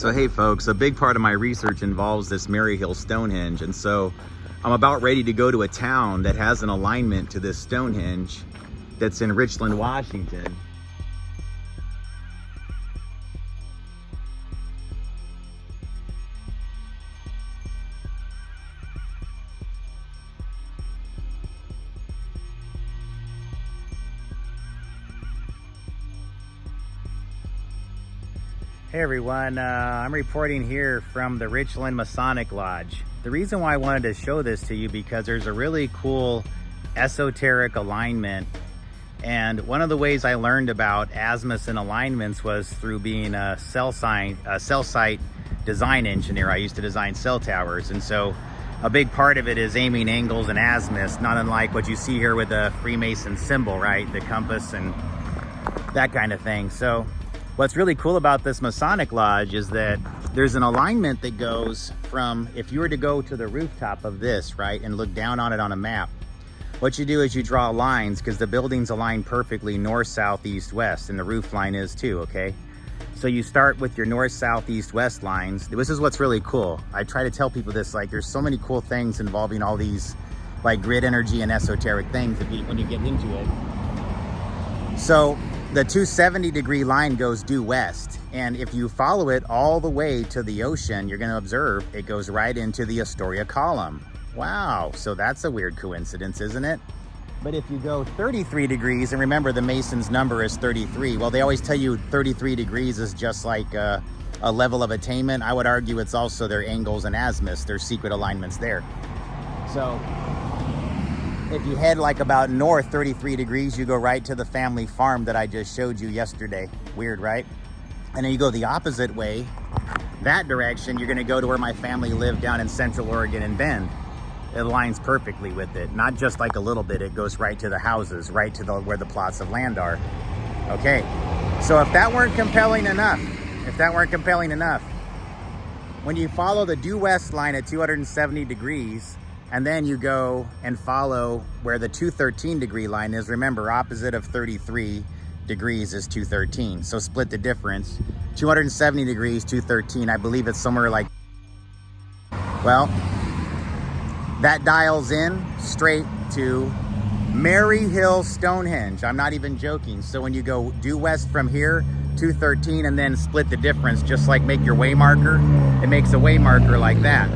So hey folks, a big part of my research involves this Maryhill Stonehenge, and so I'm about ready to go to a town that has an alignment to this Stonehenge that's in Richland, Washington. Hey everyone, I'm reporting here from the Richland Masonic Lodge. The reason why I wanted to show this to you because there's a really cool esoteric alignment, and one of the ways I learned about azimuths and alignments was through being a cell site design engineer. I used to design cell towers, and so a big part of it is aiming angles and azimuths, not unlike what you see here with the Freemason symbol, right? The compass and that kind of thing. So what's really cool about this Masonic Lodge is that there's an alignment that goes from, if you were to go to the rooftop of this, right, and look down on it on a map, what you do is you draw lines because the buildings align perfectly north, south, east, west, and the roof line is too, okay? So you start with your north, south, east, west lines. This is what's really cool. I try to tell people this, like, there's so many cool things involving all these, like, grid energy and esoteric things when you get into it. So the 270-degree line goes due west, and if you follow it all the way to the ocean, you're going to observe it goes right into the Astoria column. Wow, so that's a weird coincidence, isn't it? But if you go 33 degrees, and remember the Mason's number is 33, well, they always tell you 33 degrees is just like a level of attainment. I would argue it's also their angles and azimuths, their secret alignments there. So if you head like about north 33 degrees, you go right to the family farm that I just showed you yesterday. Weird, right? And then you go the opposite way, that direction, you're gonna go to where my family lived down in Central Oregon and Bend. It aligns perfectly with it. Not just like a little bit, it goes right to the houses, right to where the plots of land are. Okay, so if that weren't compelling enough, when you follow the due west line at 270 degrees, and then you go and follow where the 213-degree line is. Remember, opposite of 33 degrees is 213. So split the difference. 270 degrees, 213. I believe it's somewhere like, well, that dials in straight to Maryhill Stonehenge. I'm not even joking. So when you go due west from here, 213, and then split the difference, just like make your way marker, it makes a way marker like that.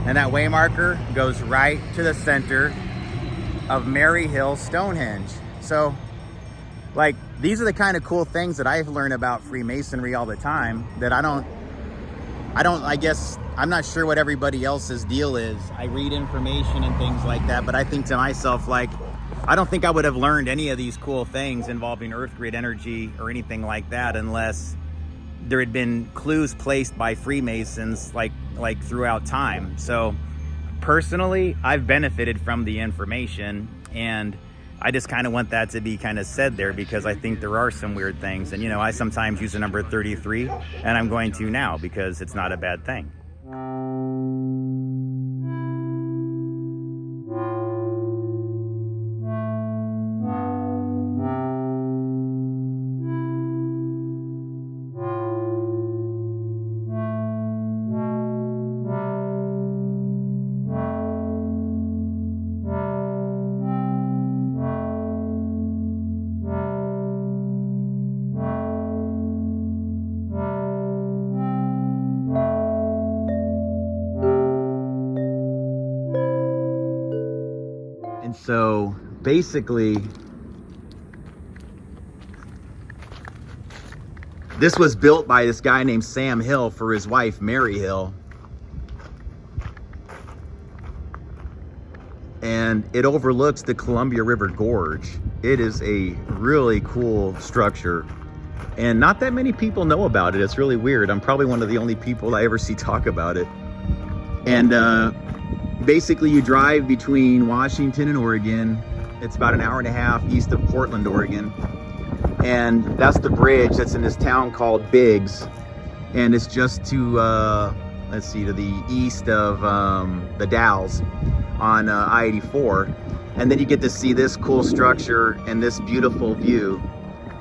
And that way marker goes right to the center of Maryhill Stonehenge. So, like, these are the kind of cool things that I've learned about Freemasonry all the time that I guess, I'm not sure what everybody else's deal is. I read information and things like that, but I think to myself, like, I don't think I would have learned any of these cool things involving earth grid energy or anything like that unless there had been clues placed by Freemasons like throughout time. So personally, I've benefited from the information, and I just kind of want that to be kind of said there because I think there are some weird things. And, you know, I sometimes use the number 33, and I'm going to now because it's not a bad thing. And so basically, this was built by this guy named Sam Hill for his wife, Maryhill. And it overlooks the Columbia River Gorge. It is a really cool structure. And not that many people know about it. It's really weird. I'm probably one of the only people I ever see talk about it. And basically you drive between Washington and Oregon. It's about an hour and a half east of Portland, Oregon. And that's the bridge that's in this town called Biggs. And it's just to, let's see, to the east of the Dalles on I-84. And then you get to see this cool structure and this beautiful view.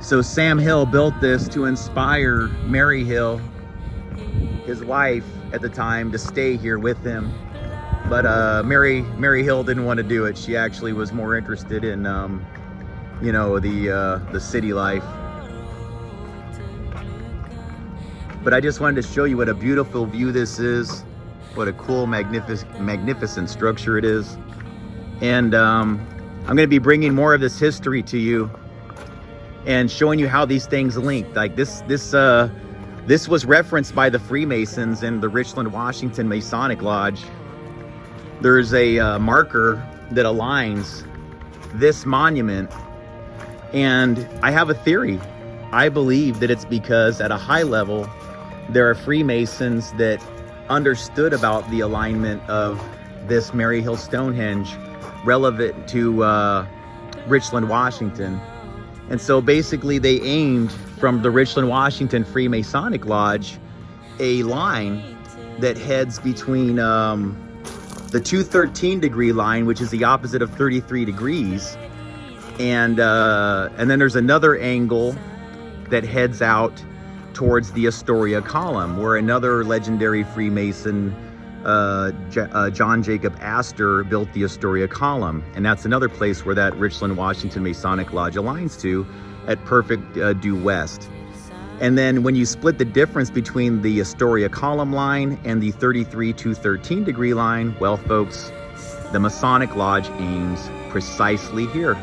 So Sam Hill built this to inspire Maryhill his wife at the time to stay here with him. But Maryhill didn't want to do it. She actually was more interested in, you know, the city life. But I just wanted to show you what a beautiful view this is. What a cool, magnificent structure it is. And I'm going to be bringing more of this history to you and showing you how these things link. Like this was referenced by the Freemasons in the Richland Washington Masonic Lodge. There's a marker that aligns this monument, and I have a theory. I believe that it's because at a high level, there are Freemasons that understood about the alignment of this Maryhill Stonehenge relevant to Richland, Washington. And so basically they aimed from the Richland, Washington Freemasonic Lodge a line that heads between the 213 degree line, which is the opposite of 33 degrees. And then there's another angle that heads out towards the Astoria column, where another legendary Freemason, John Jacob Astor, built the Astoria column. And that's another place where that Richland Washington Masonic Lodge aligns to at perfect due west. And then when you split the difference between the Astoria column line and the 33-213 degree line, well, folks, the Masonic Lodge aims precisely here.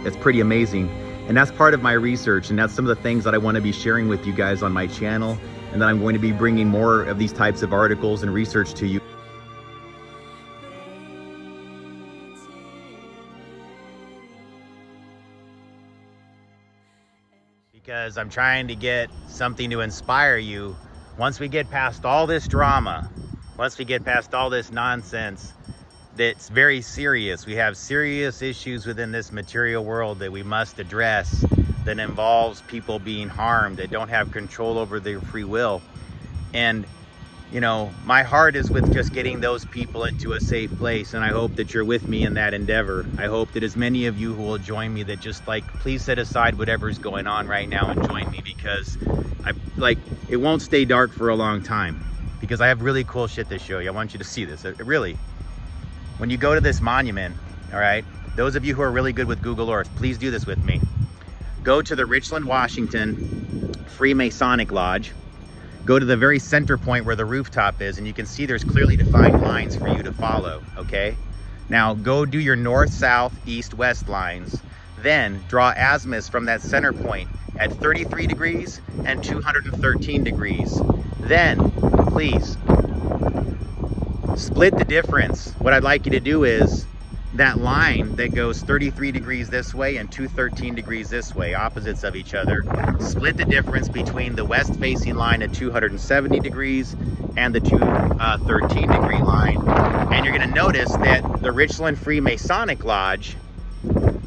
It's pretty amazing. And that's part of my research, and that's some of the things that I want to be sharing with you guys on my channel, and then I'm going to be bringing more of these types of articles and research to you. Because I'm trying to get something to inspire you. Once we get past all this drama, once we get past all this nonsense, that's very serious. We have serious issues within this material world that we must address, that involves people being harmed, that don't have control over their free will. And you know, my heart is with just getting those people into a safe place, and I hope that you're with me in that endeavor. I hope that as many of you who will join me, that just like, please set aside whatever's going on right now and join me, because it won't stay dark for a long time, because I have really cool shit to show you. I want you to see this. Really, when you go to this monument, all right, those of you who are really good with Google Earth, please do this with me. Go to the Richland Washington Freemasonic Lodge. Go to the very center point where the rooftop is, and you can see there's clearly defined lines for you to follow, okay? Now go do your north, south, east, west lines. Then draw azimuths from that center point at 33 degrees and 213 degrees. Then, please, split the difference. What I'd like you to do is that line that goes 33 degrees this way and 213 degrees this way, opposites of each other, split the difference between the west facing line at 270 degrees and the 213 degree line. And you're going to notice that the Richland Freemasonic Lodge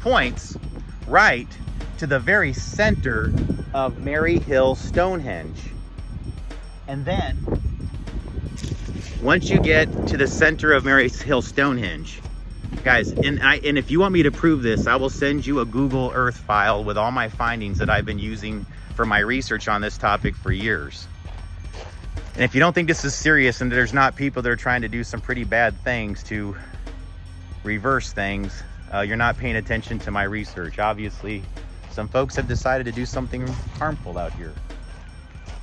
points right to the very center of Maryhill Stonehenge. And then once you get to the center of Maryhill Stonehenge, guys, and if you want me to prove this, I will send you a Google Earth file with all my findings that I've been using for my research on this topic for years. And if you don't think this is serious and there's not people that are trying to do some pretty bad things to reverse things, you're not paying attention to my research. Obviously, some folks have decided to do something harmful out here,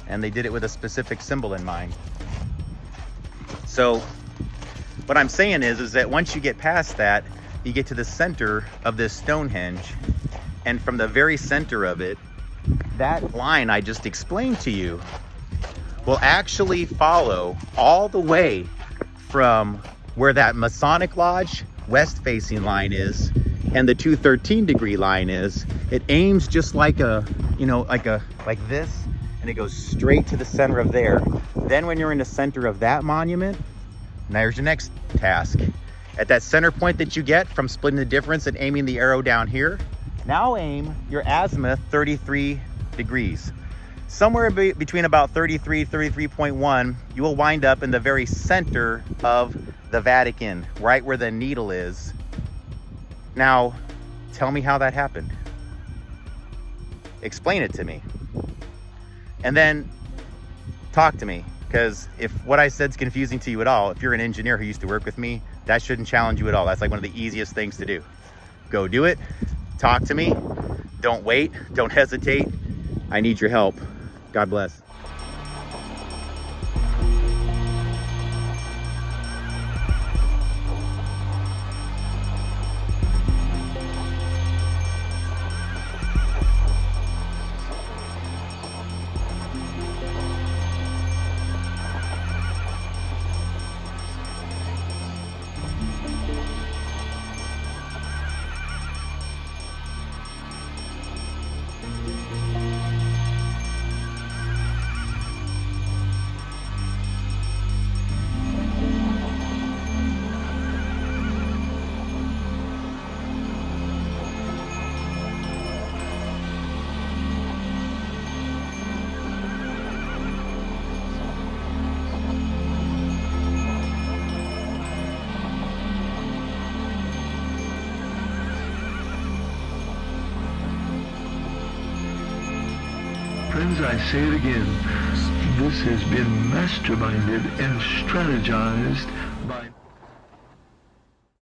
and they did it with a specific symbol in mind. So what I'm saying is that once you get past that, you get to the center of this Stonehenge, and from the very center of it, that line I just explained to you will actually follow all the way from where that Masonic Lodge west facing line is and the 213 degree line is. It aims just like like this, and it goes straight to the center of there. Then when you're in the center of that monument, now here's your next task. At that center point that you get from splitting the difference and aiming the arrow down here, now aim your azimuth 33 degrees. Somewhere between about 33, 33.1, you will wind up in the very center of the Vatican, right where the needle is. Now, tell me how that happened. Explain it to me. And then talk to me. because if what I said is confusing to you at all, if you're an engineer who used to work with me, that shouldn't challenge you at all. That's like one of the easiest things to do. Go do it. Talk to me. Don't wait. Don't hesitate. I need your help. God bless. Friends, I say it again, this has been masterminded and strategized by